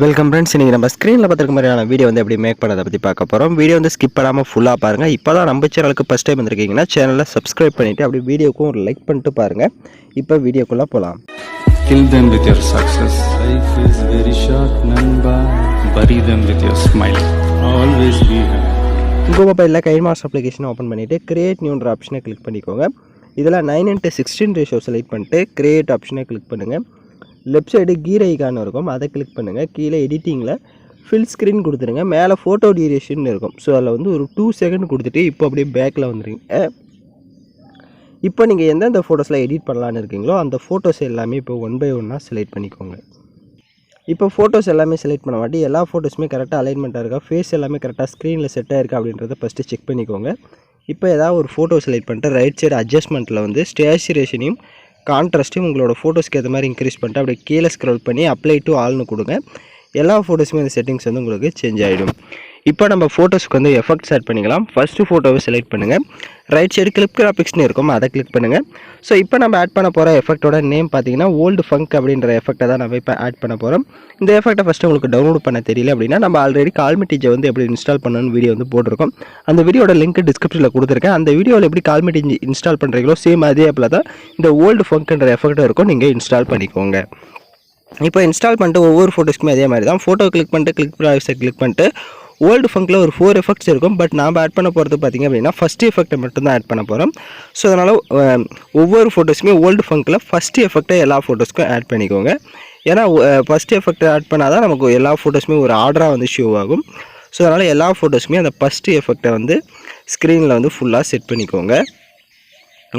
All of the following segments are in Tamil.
Welcome friends. இன்றைக்கி நம்ம ஸ்க்ரீனில் பார்த்துருக்க மாதிரியான வீடியோ வந்து எப்படி மேக் பண்ணதை பற்றி பார்க்க போகிறோம். வீடியோ வந்து ஸ்கிப் பண்ணாமல் ஃபுல்லாக பாருங்கள். இப்போ தான் நம்ம சேனலுக்கு ஃபஸ்ட் டைம் வந்திருக்கீங்கன்னா சேனலில் சப்ஸ்கிரைப் பண்ணிவிட்டு அப்படி வீடியோக்கும் ஒரு லைக் பண்ணிட்டு பாருங்கள். இப்போ வீடியோக்குள்ளே போகலாம். Kill them with your success. Life is very short, Namba. Bury them with your smile. Always be happy. உங்கள் மொபைலில் கைன்மாஸ்டர் அப்ளிகேஷனை ஓப்பன் பண்ணிவிட்டு கிரியேட் நியூன்ற ஆப்ஷனை கிளிக் பண்ணிக்கோங்க. இதில் 9:16 ரேஷியோ செலக்ட் பண்ணிட்டு கிரியேட் ஆப்ஷனை கிளிக் பண்ணுங்கள். லெஃப்ட் சைடு கீர் ஐக்கான் இருக்கும், அதை கிளிக் பண்ணுங்கள். கீழே எடிட்டிங்கில் ஃபில் ஸ்க்ரீன் கொடுத்துருங்க. மேலே ஃபோட்டோ டியூரேஷன் இருக்கும். ஸோ அதில் வந்து ஒரு 2 செகண்ட் கொடுத்துட்டு இப்போ அப்படியே பேக்கில் வந்துடுங்க. இப்போ நீங்கள் எந்தெந்த ஃபோட்டோஸில் எடிட் பண்ணலான்னு இருக்கீங்களோ அந்த ஃபோட்டோஸ் எல்லாமே இப்போ 1 by 1 செலக்ட் பண்ணிக்கோங்க. இப்போ ஃபோட்டோஸ் எல்லாமே செலக்ட் பண்ண மாட்டி எல்லா ஃபோட்டோஸுமே கரெக்டாக அலைன்மெண்ட்டாக இருக்கா, ஃபேஸ் எல்லாமே கரெக்டாக ஸ்க்ரீனில் செட் ஆகிருக்கா அப்படின்றத ஃபஸ்ட்டு செக் பண்ணிக்கோங்க. இப்போ ஏதாவது ஒரு ஃபோட்டோ செலக்ட் பண்ணிட்டு ரைட் சைடு அட்ஜஸ்ட்மெண்ட்டில் வந்து ஸ்டேச்சுரேஷனையும் கான்ட்ராஸ்ட்டையும் உங்களோட ஃபோட்டோஸ்க்கு ஏற்ற மாதிரி இன்க்ரீஸ் பண்ணிட்டு அப்படியே கீழே ஸ்க்ரோல் பண்ணி அப்ளை டு ஆல்னு கொடுங்க. எல்லா ஃபோட்டோஸுமே இந்த செட்டிங்ஸ் வந்து உங்களுக்கு சேஞ்ச் ஆகிடும். இப்போ நம்ம ஃபோட்டோஸ்க்கு வந்து எஃபெக்ட்ஸ் ஆட் பண்ணிக்கலாம். ஃபஸ்ட்டு ஃபோட்டோவை செலக்ட் பண்ணுங்கள். ரைட் சைடு கிளிப் கிராபிக்ஸ்னு இருக்கும், அதை கிளிக் பண்ணுங்கள். ஸோ இப்போ நம்ம ஆட் பண்ண போகிற எஃபெக்டோட நேம் பார்த்தீங்கன்னா ஓல்டு ஃபங்க் அப்படின்ற எஃபெக்ட்டை தான் நம்ம இப்போ ஆட் பண்ண போகிறோம். இந்த எஃபெக்ட்டை ஃபஸ்ட்டு உங்களுக்கு டவுன்லோட் பண்ண தெரியல அப்படின்னா நம்ம ஆல்ரெடி கால்மெட்டிஜை வந்து எப்படி இன்ஸ்டால் பண்ணணும்னு வீடியோ வந்து போட்டிருக்கோம். அந்த வீடியோட லிங்க் டிஸ்கிரிப்ஷனில் கொடுத்துருக்கேன். அந்த வீடியோவில் எப்படி கால்மெட்டி இன்ஸ்டால் பண்ணுறீங்களோ சேம் அதே ஆப்பில் தான் இந்த ஓல்டு ஃபங்க்ன்ற எஃபெக்ட் இருக்கும், நீங்கள் இன்ஸ்டால் பண்ணிக்கோங்க. இப்போ இன்ஸ்டால் பண்ணிட்டு ஒவ்வொரு ஃபோட்டோஸ்க்குமே அதே மாதிரி தான் ஃபோட்டோ கிளிக் பண்ணிட்டு கிளிக் பண்ணிட்டு ஓல்டு ஃபங்கில் ஒரு 4 எஃபெக்ட்ஸ் இருக்கும். பட் நாம் ஆட் பண்ண போகிறது பார்த்திங்க அப்படின்னா ஃபஸ்ட்டு எஃபெக்ட்டை மட்டும் தான் ஆட் பண்ண போகிறோம். ஸோ அதனால் ஒவ்வொரு ஃபோட்டோஸுமே ஓல்டு ஃபங்கில் ஃபஸ்ட்டு எஃபெக்ட்டை எல்லா ஃபோட்டோஸ்க்கும் ஆட் பண்ணிக்கோங்க. ஏன்னா ஃபஸ்ட்டு எஃபெக்ட்டை ஆட் பண்ணால் தான் நமக்கு எல்லா ஃபோட்டோஸுமே ஒரு ஆர்டராக வந்து ஷோ ஆகும். ஸோ அதனால் எல்லா ஃபோட்டோஸுமே அந்த ஃபஸ்ட்டு எஃபெக்ட்டை வந்து ஸ்க்ரீனில் வந்து ஃபுல்லாக செட் பண்ணிக்கோங்க.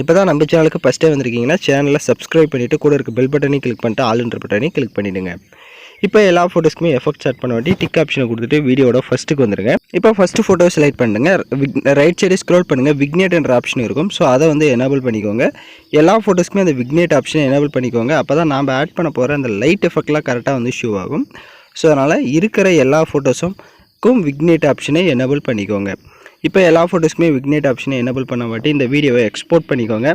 இப்போ தான் நம்ம சேனலுக்கு ஃபஸ்ட் டைம் வந்திருக்கீங்கன்னா சேனலில் சப்ஸ்கிரைப் பண்ணிவிட்டு கூட இருக்க பெல் பட்டனையும் கிளிக் பண்ணிட்டு ஆல்ன்ற பட்டனையும் கிளிக் பண்ணிவிடுங்க. இப்போ எல்லா ஃபோட்டோஸ்க்குமே எஃபெக்ட்ஸ் ஆட் பண்ண வேண்டி டிக் ஆப்ஷனை கொடுத்துட்டு வீடியோட ஃபஸ்ட்டுக்கு வந்துடுங்க. இப்போ ஃபஸ்ட்டு ஃபோட்டோ செலக்ட் பண்ணுங்க. ரைட் சைடு ஸ்க்ரோல் பண்ணுங்கள், விக்னேட் என்ற ஆப்ஷன் இருக்கும். ஸோ அதை வந்து எனேபிள் பண்ணிக்கோங்க. எல்லா ஃபோட்டோஸ்க்குமே அந்த விக்னேட் ஆப்ஷனை எனேபிள் பண்ணிக்கோங்க. அப்போ தான் நாம் ஆட் பண்ண போகிற அந்த லைட் எஃபெக்ட்லாம் கரெக்டாக வந்து ஷோ ஆகும். ஸோ அதனால் இருக்கிற எல்லா ஃபோட்டோஸுக்கும் விக்னேட் ஆப்ஷனை எனேபிள் பண்ணிக்கோங்க. இப்போ எல்லா ஃபோட்டோஸ்க்குமே விக்னேட் ஆப்ஷனை எனேபிள் பண்ண மாட்டி இந்த வீடியோவை எக்ஸ்போர்ட் பண்ணிக்கோங்க.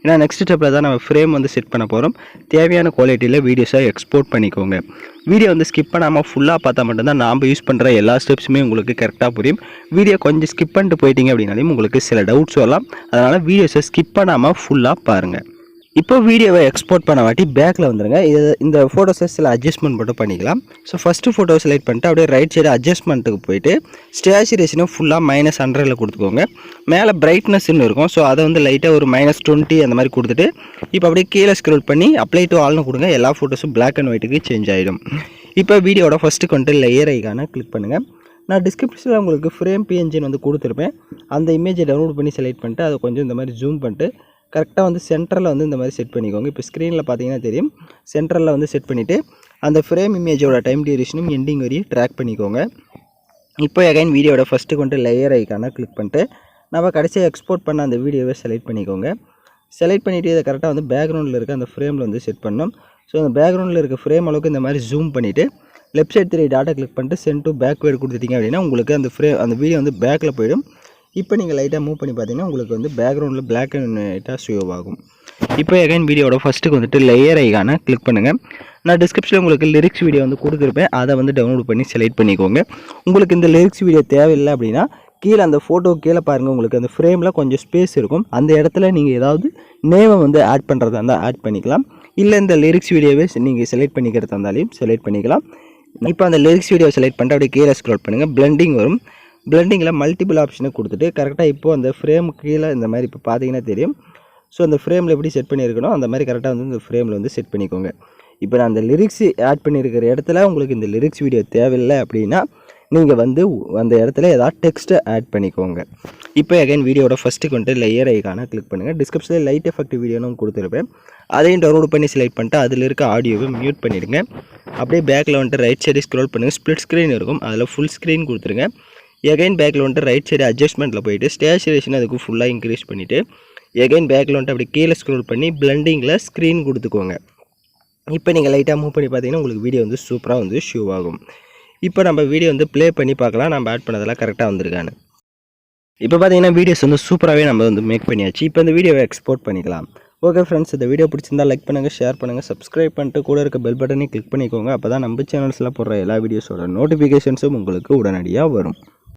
ஏன்னா நெக்ஸ்ட் ஸ்டெப்பில் தான் நம்ம ஃப்ரேம் வந்து செட் பண்ண போகிறோம். தேவையான குவாலிட்டியில் வீடியோஸை எக்ஸ்போர்ட் பண்ணிக்கோங்க. வீடியோ வந்து ஸ்கிப் பண்ணாமல் ஃபுல்லாக பார்த்தா மட்டும்தான் நாம் யூஸ் பண்ணுற எல்லா ஸ்டெப்ஸுமே உங்களுக்கு கரெக்டாக புரியும். வீடியோ கொஞ்சம் ஸ்கிப் பண்ணிட்டு போயிட்டீங்க அப்படின்னாலும் உங்களுக்கு சில டவுட்ஸ் வரலாம். அதனால் வீடியோஸை ஸ்கிப் பண்ணாமல் ஃபுல்லாக பாருங்கள். இப்போ வீடியோவை எக்ஸ்போர்ட் பண்ண வாட்டி பேக்கில் வந்துடுங்க. இந்த ஃபோட்டோஸை சில அட்ஜஸ்ட்மெண்ட் மட்டும் பண்ணிக்கலாம். ஸோ ஃபஸ்ட்டு ஃபோட்டோ செலக்ட் பண்ணிட்டு அப்படியே ரைட் சைடு அட்ஜஸ்ட்மெண்ட்டுக்கு போயிட்டு ஸ்டேச்சுரேஷனை ஃபுல்லாக -100 கொடுத்துக்கோங்க. மேலே பிரைட்னஸ்ன்னு இருக்கும். ஸோ அதை வந்து லைட்டாக ஒரு -20 அந்த மாதிரி கொடுத்துட்டு இப்போ அப்படியே கீழே ஸ்க்ரோல் பண்ணி அப்ளை டு ஆல்னு கொடுங்க. எல்லா ஃபோட்டோஸும் பிளாக் அண்ட் ஒயிட்டுக்கு சேஞ்ச் ஆகிடும். இப்போ வீடியோட ஃபஸ்ட்டுக்கு வந்துட்டு லேயர் ஐக்கான கிளிக் பண்ணுங்கள். நான் டிஸ்கிரிப்ஷனில் உங்களுக்கு ஃப்ரேம் பிஎன்ஜின்னு வந்து கொடுத்துருப்பேன். அந்த இமேஜை டவுன்லோட் பண்ணி செலக்ட் பண்ணிட்டு அதை கொஞ்சம் இந்த மாதிரி ஜூம் பண்ணிட்டு கரெக்டாக வந்து சென்டரில் வந்து இந்த மாதிரி செட் பண்ணிக்கோங்க. இப்போ ஸ்க்ரீனில் பார்த்தீங்கன்னா தெரியும், சென்டரில் வந்து செட் பண்ணிவிட்டு அந்த ஃப்ரேம் இமேஜோட டைம் டியூரேஷனும் எண்டிங் வரையும் ட்ராக் பண்ணிக்கோங்க. இப்போ அகைன் வீடியோட ஃபஸ்ட்டு கொண்டு லேயர் ஐக்கான கிளிக் பண்ணிட்டு நம்ம கடைசியாக எக்ஸ்போர்ட் பண்ண அந்த வீடியோவை செலக்ட் பண்ணிக்கோங்க. செலக்ட் பண்ணிவிட்டு இதை கரெக்டாக வந்து பேக்ரவுண்டில் இருக்க அந்த ஃப்ரேமில் வந்து செட் பண்ணணும். ஸோ அந்த பேக்ரவுண்டில் இருக்க ஃப்ரேம் அளவுக்கு இந்த மாதிரி ஜூம் பண்ணிவிட்டு லெஃப்ட் சைடு 3 டாட்டா கிளிக் பண்ணிட்டு சென்ட் டு பேக்வேர்டு கொடுத்துட்டிங்க அப்படின்னா உங்களுக்கு அந்த வீடியோ வந்து பேக்கில் போயிடும். இப்போ நீங்கள் லைட்டாக மூவ் பண்ணி பார்த்தீங்கன்னா உங்களுக்கு வந்து பேக்ரவுண்டில் பிளாக் அண்ட் ஒயிட்டாக ஷோ ஆகும். இப்போ அகைன் வீடியோட ஃபஸ்ட்டுக்கு வந்துட்டு லேயர் ஐக்கான கிளிக் பண்ணுங்கள். நான் டிஸ்கிரிப்ஷனில் உங்களுக்கு லிரிக்ஸ் வீடியோ வந்து கொடுத்துருப்பேன். அதை வந்து டவுன்லோட் பண்ணி செலக்ட் பண்ணிக்கோங்க. உங்களுக்கு இந்த லிரிக்ஸ் வீடியோ தேவையில்லை அப்படின்னா கீழே அந்த ஃபோட்டோ கீழே பாருங்கள், உங்களுக்கு அந்த ஃப்ரேமில் கொஞ்சம் ஸ்பேஸ் இருக்கும். அந்த இடத்துல நீங்கள் ஏதாவது நேமை வந்து ஆட் பண்ணுறதா இருந்தால் ஆட் பண்ணிக்கலாம். இல்லை இந்த லிரிக்ஸ் வீடியோவே நீங்கள் செலக்ட் பண்ணிக்கிறதா இருந்தாலையும் செலக்ட் பண்ணிக்கலாம். இப்போ அந்த லிரிக்ஸ் வீடியோ செலக்ட் பண்ணிட்டு அப்படியே கீழே ஸ்க்ரோல் பண்ணுங்கள். பிளெண்டிங் வரும். பிளெண்டிங்கில் மல்டிபிள் ஆப்ஷனை கொடுத்துட்டு கரெக்டாக இப்போது அந்த ஃப்ரேம் கீழே இந்த மாதிரி இப்போ பார்த்தீங்கன்னா தெரியும். ஸோ அந்த ஃப்ரேமில் எப்படி செட் பண்ணியிருக்கணும் அந்த மாதிரி கரெக்டாக வந்து இந்த ஃப்ரேமில் வந்து செட் பண்ணிக்கோங்க. இப்போ நான் அந்த லிரிக்ஸ் ஆட் பண்ணியிருக்கிற இடத்துல உங்களுக்கு இந்த லிரிக்ஸ் வீடியோ தேவையில்லை அப்படின்னா நீங்கள் வந்து அந்த இடத்துல ஏதாவது டெக்ஸ்ட்டை ஆட் பண்ணிக்கோங்க. இப்போ அகைன் வீடியோட ஃபஸ்ட்டுக்கு வந்துட்டு லேயர் ஐக்கான கிளிக் பண்ணுங்கள். டிஸ்கிரிப்ஷனில் லைட் எஃபெக்ட் வீடியோன்னு கொடுத்துருப்பேன். அதையும் டவுன்லோட் பண்ணி செலக்ட் பண்ணிட்டு அதில் இருக்க ஆடியோவை மியூட் பண்ணிவிடுங்க. அப்படியே பேக்கில் வந்துட்டு ரைட் சைடு ஸ்க்ரோல் பண்ணுங்கள். ஸ்ப்ளிட் ஸ்க்ரீன் இருக்கும், அதில் ஃபுல் ஸ்க்ரீன் கொடுத்துருங்க. எகைன் பேக்கில் வந்துட்டு ரைட் சைடு அட்ஜஸ்ட்மெண்ட்டில் போயிட்டு ஸ்டேச்சுரேஷன் அதுக்கு ஃபுல்லாக இன்க்ரீஸ் பண்ணிவிட்டு எகைன் பேக்கில் வந்துட்டு அப்படி கீழே ஸ்க்ரோல் பண்ணி பிளெண்டிங்கில் ஸ்க்ரீன் கொடுத்துக்கோங்க. இப்போ நீங்கள் லைட்டாக மூவ் பண்ணி பார்த்தீங்கன்னா உங்களுக்கு வீடியோ வந்து சூப்பராக வந்து ஷோ ஆகும். இப்போ நம்ம வீடியோ வந்து ப்ளே பண்ணி பார்க்கலாம் நம்ம ஆட் பண்ணதெல்லாம் கரெக்டாக வந்திருக்கான்னு. இப்போ பார்த்தீங்கன்னா வீடியோஸ் வந்து சூப்பராகவே நம்ம வந்து மேக் பண்ணியாச்சு. இப்போ இந்த வீடியோவை எக்ஸ்போர்ட் பண்ணிக்கலாம். ஓகே ஃப்ரெண்ட்ஸ், இந்த வீடியோ பிடிச்சிருந்தா லைக் பண்ணுங்கள், ஷேர் பண்ணுங்கள், சப்ஸ்கிரைப் பண்ணிட்டு கூட இருக்க பெல் பட்டனையும் கிளிக் பண்ணிக்கோங்க. அப்போ தான் நம்ம சேனல்ஸில் போடுற எல்லா வீடியோஸோட நோட்டிஃபிகேஷன்ஸும் உங்களுக்கு உடனடியாக வரும்.